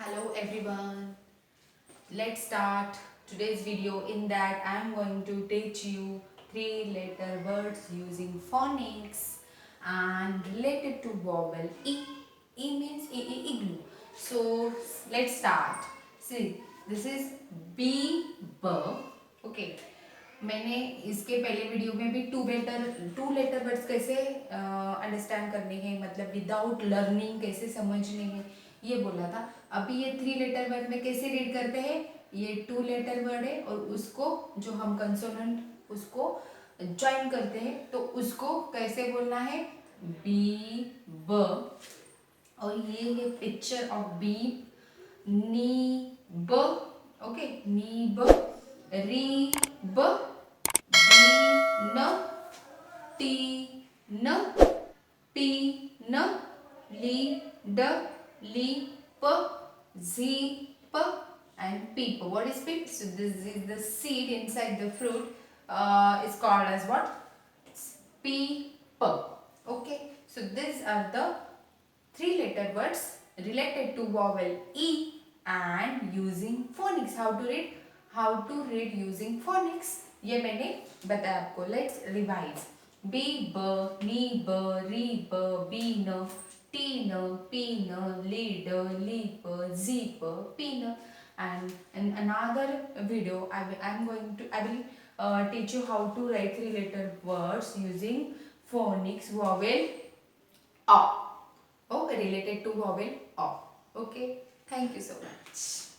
Hello everyone. Let's start today's video. In that I am going to teach you three-letter words using phonics and related to vowel E. E means igloo. So let's start. See, this is B, B. Okay. मैंने इसके पहले video में भी to letter words कैसे understand करने हैं, मतलब without learning कैसे समझने हैं, ये बोला था. अभी ये थ्री लेटर वर्ड में कैसे रीड करते हैं, ये टू लेटर वर्ड है और उसको जो हम कंसोनेंट उसको ज्वाइन करते हैं तो उसको कैसे बोलना है, बी ब. और ये है पिक्चर ऑफ बी, नी ब. ओके, नी ब, री ब, बी न, टी न, पी न, ली ड, ली प, जी प, and peep. What is peep? So this is the seed inside the fruit. Is called as what? Peep. Okay. So these are the three-letter words related to vowel E and using phonics. How to read? How to read using phonics? ये मैंने बताया आपको. Let's revise. B, B, ni, B, ri, B, B, न, T, न, P, न, li, d, li, p, z, p, p, न. And in another video, I will teach you how to write three-letter words using phonics vowel A. Okay, related to vowel A. Okay, thank you so much.